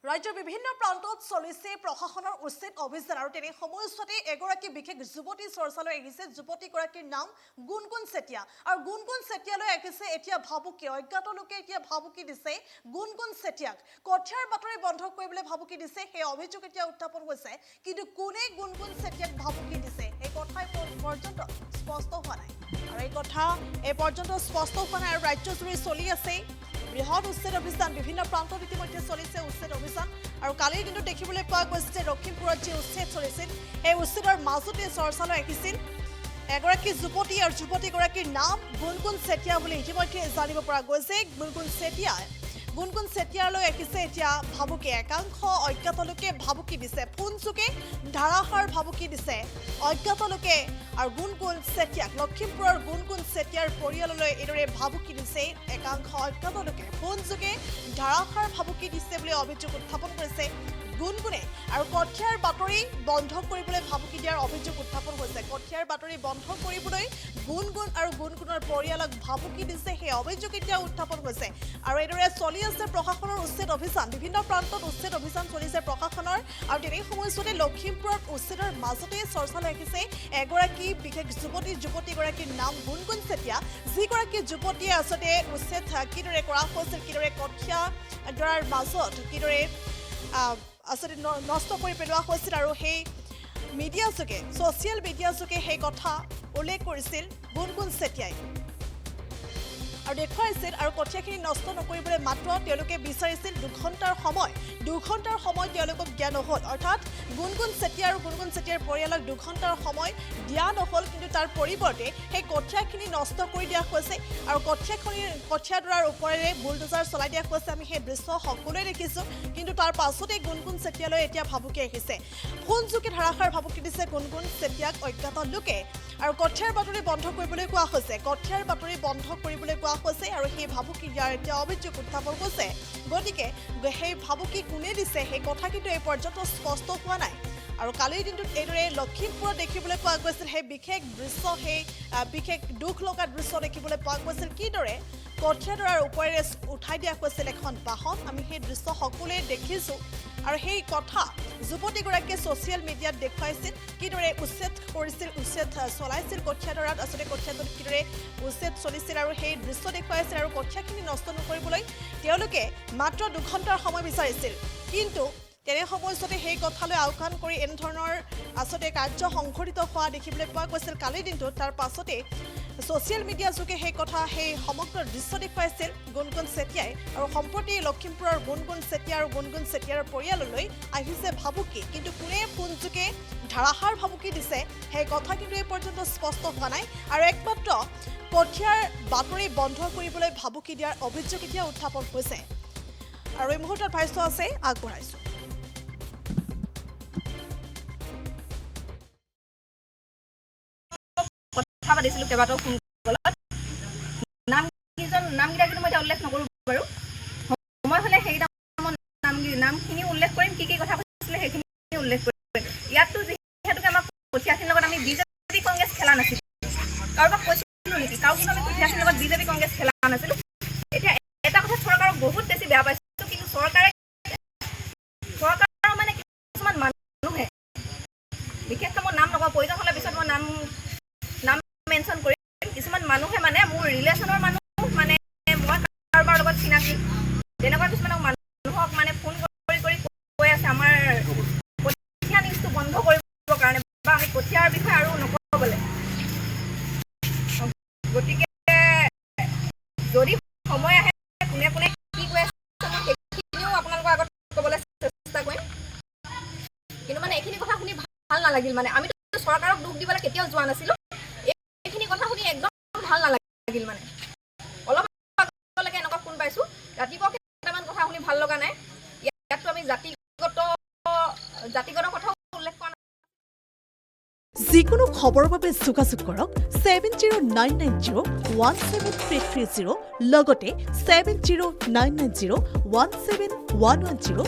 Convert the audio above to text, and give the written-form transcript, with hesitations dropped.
ৰাজ্যৰ বিভিন্ন প্ৰান্তত চলিছে প্ৰশাসনৰ উচিত অভিযান আৰু তেনে সময়ছোৱাতে এগৰাকী বিশেষ যুৱতী চৰ্চালৈ আহিছে। যুৱতীগৰাকীৰ নাম গুণগুণ চেতিয়া আৰু গুণগুণ চেতিয়ালৈ আহিছে এতিয়া ভাবুকি। অজ্ঞাত লোকে এতিয়া ভাবুকি দিছে গুণগুণ চেতিয়াক। কঠিয়াৰ বাতৰি বন্ধ কৰিবলৈ ভাবুকি দিছে, সেই অভিযোগ এতিয়া উত্থাপন হৈছে। কিন্তু কোনে গুণগুণ চেতিয়াক ভাবুকি দিছে এই কথা পৰ্যন্ত স্পষ্ট হোৱা নাই আৰু এই কথা পৰ্যন্ত স্পষ্ট হোৱা নাই আৰু ৰাজ্যজুৰি চলি আছে বৃহৎ উচ্ছেদ অভিযান। বিভিন্ন প্ৰান্তত ইতিমধ্যে চলিছে উচ্ছেদ অভিযান আৰু কালিৰ দিনটো দেখিবলৈ পোৱা গৈছে যে লখিমপুৰত যি উচ্ছেদ চলিছিল সেই উচ্ছেদৰ মাজতে চৰ্চালৈ আহিছিল এগৰাকী যুৱতী আৰু যুৱতীগৰাকীৰ নাম গুণগুণ চেতিয়া বুলি ইতিমধ্যে জানিব পৰা গৈছে। গুণগুণ চেতিয়ালৈ আহিছে এতিয়া ভাবুকি। একাংশ অজ্ঞাত লোকে ভাবুকি দিছে, ফোনযোগে ধাৰাসাৰ ভাবুকি দিছে অজ্ঞাত লোকে আৰু গুণগুণ চেতিয়াক। লখিমপুৰৰ গুণগুণ চেতিয়াৰ পৰিয়াললৈ এইদৰে ভাবুকি দিছে একাংশ অজ্ঞাত লোকে, ফোনযোগে ধাৰাসাৰ ভাবুকি দিছে বুলি অভিযোগ উত্থাপন কৰিছে গুণগুণে। আৰু কঠিয়াৰ বাতৰি বন্ধ কৰিবলৈ ভাবুকি দিয়াৰ অভিযোগ উত্থাপন হৈছে। কঠিয়াৰ বাতৰি বন্ধ কৰিবলৈ গুণগুণ আৰু গুণগুণৰ পৰিয়ালক ভাবুকি দিছে, সেই অভিযোগ এতিয়া উত্থাপন হৈছে। আৰু এইদৰে চলি আছে প্ৰশাসনৰ উচ্ছেদ অভিযান। বিভিন্ন প্ৰান্তত উচ্ছেদ অভিযান চলিছে প্ৰশাসনৰ আৰু তেনে সময়ছোৱাতে লখিমপুৰত উচ্ছেদৰ মাজতে চৰ্চালৈ আহিছে এগৰাকী বিশেষ যুৱতীগৰাকীৰ নাম গুণগুণ চেতিয়া। যিগৰাকী যুৱতীয়ে আচলতে উচ্ছেদ কিদৰে কৰা হৈছিল, কিদৰে কঠিয়া ডৰাৰ মাজত কিদৰে আচলতে নষ্ট কৰি পেলোৱা হৈছিল আৰু সেই মিডিয়াযোগে ছ'চিয়েল মিডিয়াযোগে সেই কথা উল্লেখ কৰিছিল গুণগুণ চেতিয়াই আৰু দেখুৱাইছিল। আৰু কঠীয়াখিনি নষ্ট নকৰিবলৈ মাত্ৰ তেওঁলোকে বিচাৰিছিল 2 ঘণ্টাৰ সময়। 2 ঘণ্টাৰ সময় তেওঁলোকক দিয়া নহ'ল, অৰ্থাৎ গুণগুণ চেতিয়া আৰু গুণগুণ চেতিয়াৰ পৰিয়ালক 2 ঘণ্টাৰ সময় দিয়া নহ'ল। কিন্তু তাৰ পৰিৱৰ্তে সেই কঠীয়াখিনি নষ্ট কৰি দিয়া হৈছে আৰু কঠীয়াডৰাৰ ওপৰেৰে বুলডোজাৰ চলাই দিয়া হৈছে। আমি সেই দৃশ্য সকলোৱে দেখিছোঁ। কিন্তু তাৰ পাছতেই গুণগুণ চেতিয়ালৈ এতিয়া ভাবুকি আহিছে। ফোনযোগে ধাৰাসাৰ ভাবুকি দিছে গুণগুণ চেতিয়াক অজ্ঞাত লোকে আৰু কঠীয়াৰ বাতৰি বন্ধ কৰিবলৈ কোৱা হৈছে। কঠীয়াৰ বাতৰি বন্ধ কৰিবলৈ কোৱা হৈছে আৰু সেই ভাবুকি দিয়াৰ এতিয়া অভিযোগ উত্থাপন হৈছে। গতিকে সেই ভাবুকি কোনে দিছে সেই কথা কিন্তু এই পৰ্যন্ত স্পষ্ট হোৱা নাই। আৰু কালিৰ দিনটোত এইদৰে লখিমপুৰত দেখিবলৈ পোৱা গৈছিল সেই বিশেষ দৃশ্য, সেই বিশেষ দুখ লগা দৃশ্য দেখিবলৈ পোৱা গৈছিল। কিদৰে কঠীয়াডৰাৰ ওপৰেৰে উঠাই দিয়া হৈছিল এখন বাহন, আমি সেই দৃশ্য সকলোৱে দেখিছোঁ। আৰু সেই কথা যুৱতীগৰাকীয়ে ছ'চিয়েল মিডিয়াত দেখুৱাইছিল কিদৰে উচ্ছেদ কৰিছিল, উচ্ছেদ চলাইছিল কঠীয়াডৰাত। আচলতে কঠীয়াটোত কিদৰে উচ্ছেদ চলিছিল আৰু সেই দৃশ্য দেখুৱাইছিল। আৰু কঠীয়াখিনি নষ্ট নকৰিবলৈ তেওঁলোকে মাত্ৰ 2 ঘণ্টাৰ সময় বিচাৰিছিল। কিন্তু তেনে সময়ছোৱাতে সেই কথালৈ আওকাণ কৰি এনেধৰণৰ আচলতে কাৰ্য সংঘটিত হোৱা দেখিবলৈ পোৱা গৈছিল কালিৰ দিনটোত। তাৰ পাছতে ছ'চিয়েল মিডিয়াযোগে সেই সমগ্ৰ দৃশ্য দেখুৱাইছিল গুণগুণ চেতিয়াই। আৰু সম্প্ৰতি লখিমপুৰৰ গুণগুণ চেতিয়া আৰু গুণগুণ চেতিয়াৰ পৰিয়াললৈ আহিছে ভাবুকি। কিন্তু কোনে ফোনযোগে ধাৰাসাৰ ভাবুকি দিছে সেই কথা কিন্তু এই পৰ্যন্ত স্পষ্ট হোৱা নাই। আৰু একমাত্ৰ কঠীয়াৰ বাতৰি বন্ধ কৰিবলৈ ভাবুকি দিয়াৰ অভিযোগ এতিয়া উত্থাপন হৈছে। আৰু এই মুহূৰ্তত ভাষ্য আছে, আগবঢ়াইছোঁ। কথা পাতিছিলোঁ কেইবাটাও ফোন কলত। নামকেইটা কিন্তু মই এতিয়া উল্লেখ নকৰোঁ বাৰু। সময় হ'লে সেইকেইটা নামখিনি উল্লেখ কৰিম, কি কথা কৈছিলে সেইখিনি উল্লেখ কৰিম। ইয়াততো যিহেতুকে আমাৰ কঠীয়াখিনিৰ লগত আমি বিজেপি কংগ্ৰেছ খেলা নাছিলোঁ। কাৰোবাক কৈছিলোঁ নেকি? কাৰো কিন্তু আমি কঠীয়াখিনিৰ লগত বিজেপি কংগ্ৰেছ খেলা নাছিলোঁ। এতিয়া এটা কথা চৰকাৰক বহুত বেছি বেয়া পাইছোঁ, কিন্তু চৰকাৰৰ মানে কিছুমান মানুহে, বিশেষকৈ মই নাম নকওঁ, প্ৰয়োজন হ'লে পিছত মই নাম মেনশ্যন কৰিম। কিছুমান মানুহে মানে মোৰ ৰিলেশ্যনৰ মানুহ, মানে মই কাৰোবাৰ লগত চিনাকি, তেনেকুৱা কিছুমান মানুহক মানে ফোন কৰি কৈ আছে আমাৰ কঠীয়া নিউজটো বন্ধ কৰিবৰ কাৰণে বা আমি কঠীয়াৰ বিষয়ে আৰু নক'বলৈ। গতিকে যদি সময় আহে কোনে কি কৈ আছে মই সেইখিনিও আপোনালোকৰ আগত ক'বলৈ চেষ্টা কৰিম। কিন্তু মানে এইখিনি কথা শুনি ভাল নালাগিল। মানে আমিতো চৰকাৰক দুখ দিবলৈ কেতিয়াও যোৱা নাছিলোঁ। এইখিনি কথা শুনি একদম ভাল নালাগিল। মানে অলপ আগলৈকে এনেকুৱা ফোন পাইছোঁ, ৰাতিপুৱা কেইটামান কথা শুনি ভাল লগা নাই। ইয়াততো আমি জাতিগত কথাও উল্লেখ কৰা নাই। যিকোনো খবৰৰ বাবে যোগাযোগ কৰক 7099017330 লগতে 7099017110।